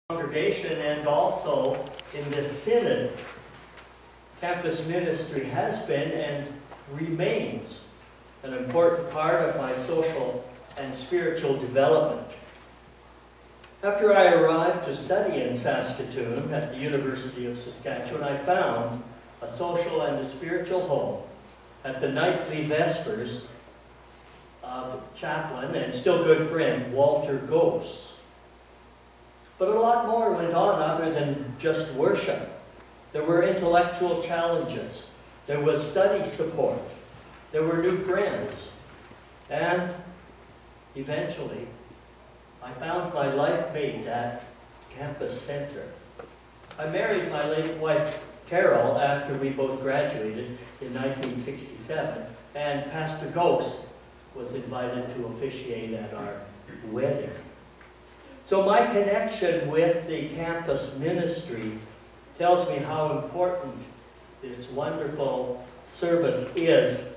Congregation and also in this synod, campus ministry has been and remains an important part of my social and spiritual development. After I arrived to study in Saskatoon at the University of Saskatchewan, I found a social and a spiritual home at the nightly vespers of chaplain and still good friend Walter Gose. But a lot more went on other than just worship. There were intellectual challenges. There was study support. There were new friends. And eventually, I found my life mate at Campus Center. I married my late wife, Carol, after we both graduated in 1967, and Pastor Gose was invited to officiate at our wedding. So my connection with the campus ministry tells me how important this wonderful service is,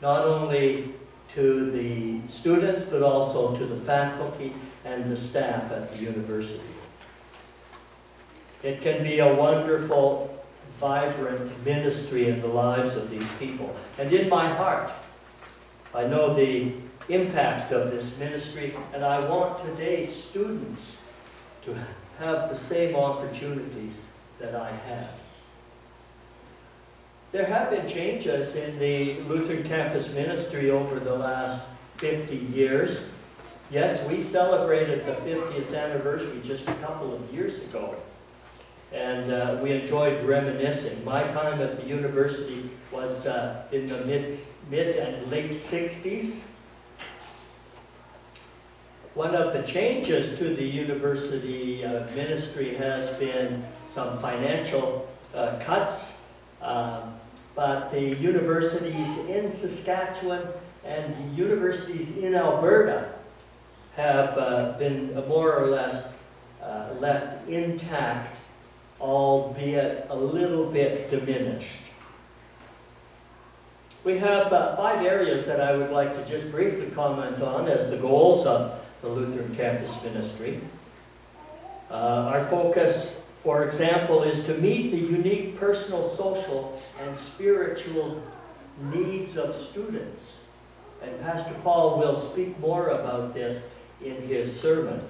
not only to the students, but also to the faculty and the staff at the university. It can be a wonderful, vibrant ministry in the lives of these people. And in my heart, I know the impact of this ministry, and I want today's students to have the same opportunities that I had. There have been changes in the Lutheran campus ministry over the last 50 years. Yes, we celebrated the 50th anniversary just a couple of years ago, and we enjoyed reminiscing. My time at the university was in the mid and late 60s. One of the changes to the university ministry has been some financial cuts, but the universities in Saskatchewan and the universities in Alberta have been more or less left intact, albeit a little bit diminished. We have 5 areas that I would like to just briefly comment on as the goals of the Lutheran campus ministry. Our focus, for example, is to meet the unique personal, social, and spiritual needs of students. And Pastor Paul will speak more about this in his sermon.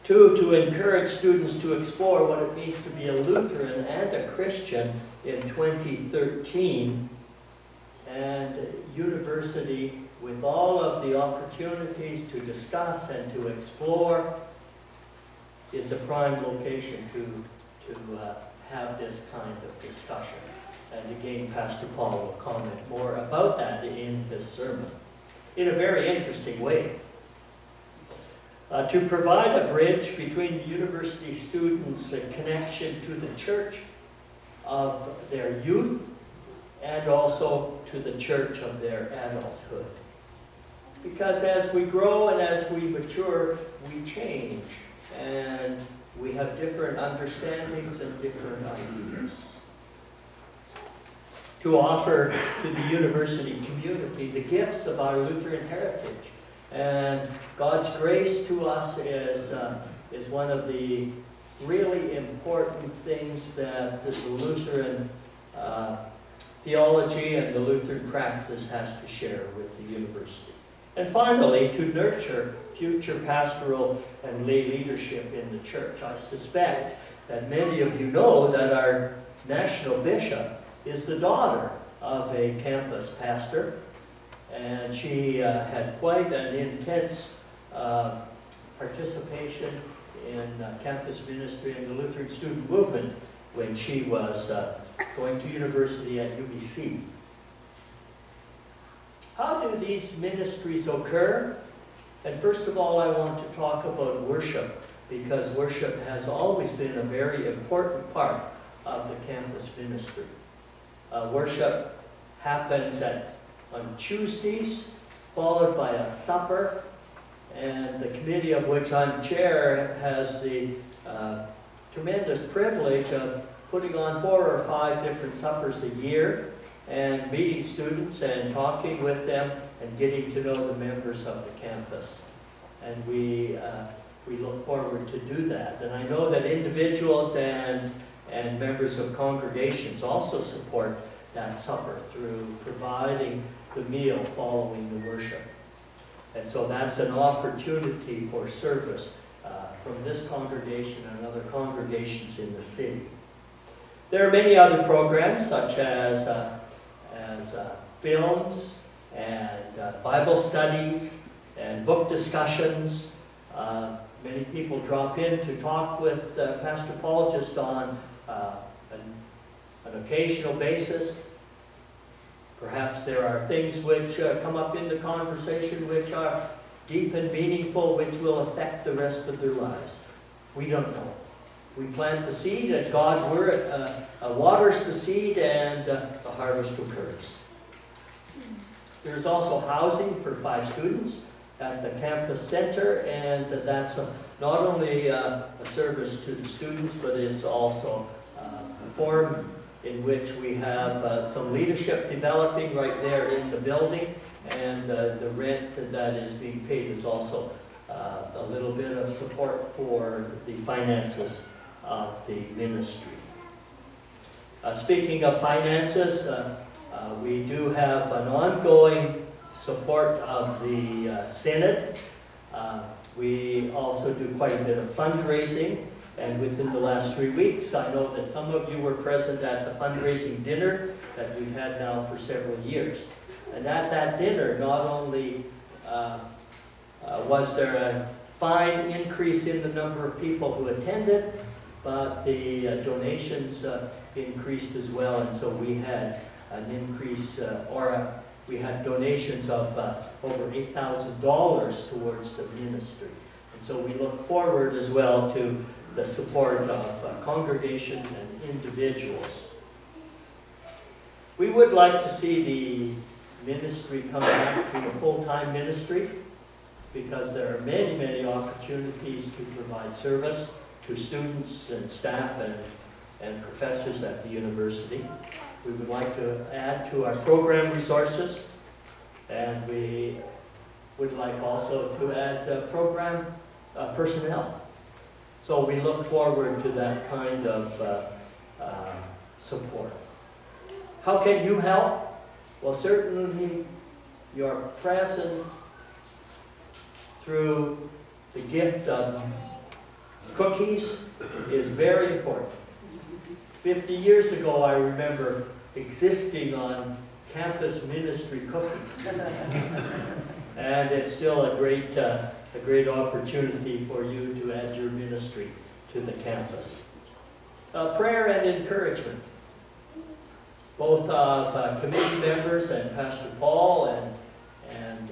2, to encourage students to explore what it means to be a Lutheran and a Christian in 2013. And university, with all of the opportunities to discuss and to explore, is a prime location to have this kind of discussion. And again, Pastor Paul will comment more about that in his sermon, in a very interesting way. To provide a bridge between the university students' connection to the church of their youth and also to the church of their adulthood. Because as we grow and as we mature, we change, and we have different understandings and different ideas. To offer to the university community the gifts of our Lutheran heritage. And God's grace to us is one of the really important things that the Lutheran theology and the Lutheran practice has to share with the university. And finally, to nurture future pastoral and lay leadership in the church. I suspect that many of you know that our national bishop is the daughter of a campus pastor, and she had quite an intense participation in campus ministry and the Lutheran student movement when she was going to university at UBC. How do these ministries occur? And first of all, I want to talk about worship, because worship has always been a very important part of the campus ministry. Worship happens on Tuesdays, followed by a supper, and the committee of which I'm chair has the tremendous privilege of putting on 4 or 5 different suppers a year, and meeting students and talking with them and getting to know the members of the campus. And we we look forward to do that. And I know that individuals and members of congregations also support that supper through providing the meal following the worship. And so that's an opportunity for service from this congregation and other congregations in the city. There are many other programs such as films and Bible studies and book discussions. Many people drop in to talk with Pastor Paul just on an occasional basis. Perhaps there are things which come up in the conversation which are deep and meaningful, which will affect the rest of their lives. We don't know. We plant the seed, and God waters the seed, and the harvest occurs. There's also housing for 5 students at the campus center, and that's not only a service to the students, but it's also a form in which we have some leadership developing right there in the building, and the rent that is being paid is also a little bit of support for the finances of the ministry. Speaking of finances, we do have an ongoing support of the Synod. We also do quite a bit of fundraising, and within the last 3 weeks, I know that some of you were present at the fundraising dinner that we've had now for several years. And at that dinner, not only was there a fine increase in the number of people who attended, but the donations increased as well, and so we had an increase, we had donations of over $8,000 towards the ministry. And so we look forward as well to the support of congregations and individuals. We would like to see the ministry come back to a full-time ministry, because there are many, many opportunities to provide service to students and staff and professors at the university. We would like to add to our program resources, and we would like also to add program personnel. So we look forward to that kind of support. How can you help? Well, certainly your presence through the gift of cookies is very important. 50 years ago, I remember existing on campus ministry cookies. And it's still a great opportunity for you to add your ministry to the campus. Prayer and encouragement, both of committee members and Pastor Paul and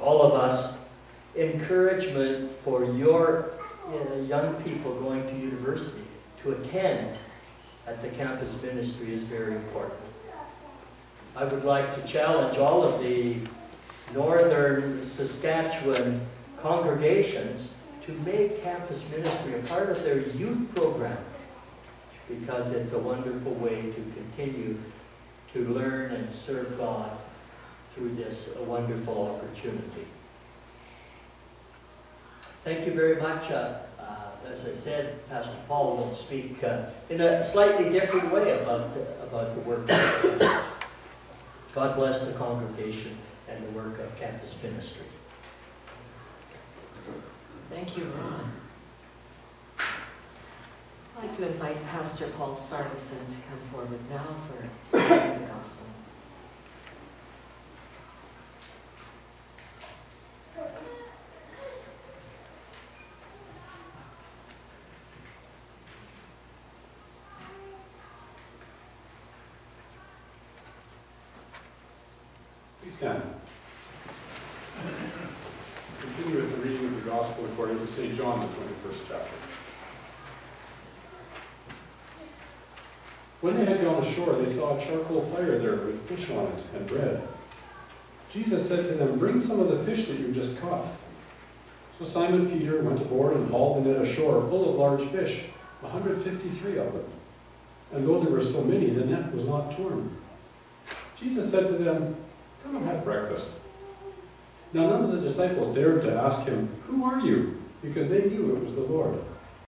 all of us. Encouragement for your young people going to university to attend at the campus ministry is very important. I would like to challenge all of the northern Saskatchewan congregations to make campus ministry a part of their youth program, because it's a wonderful way to continue to learn and serve God through this wonderful opportunity. Thank you very much. As I said, Pastor Paul will speak in a slightly different way about the work of campus. God bless the congregation and the work of campus ministry. Thank you, Ron. I'd like to invite Pastor Paul Sargison to come forward now for the gospel. Please stand. Continue with the reading of the Gospel according to St. John, the 21st chapter. When they had gone ashore, they saw a charcoal fire there with fish on it and bread. Jesus said to them, "Bring some of the fish that you just caught." So Simon Peter went aboard and hauled the net ashore full of large fish, 153 of them. And though there were so many, the net was not torn. Jesus said to them, "Come and have breakfast." Now none of the disciples dared to ask him, "Who are you?" because they knew it was the Lord.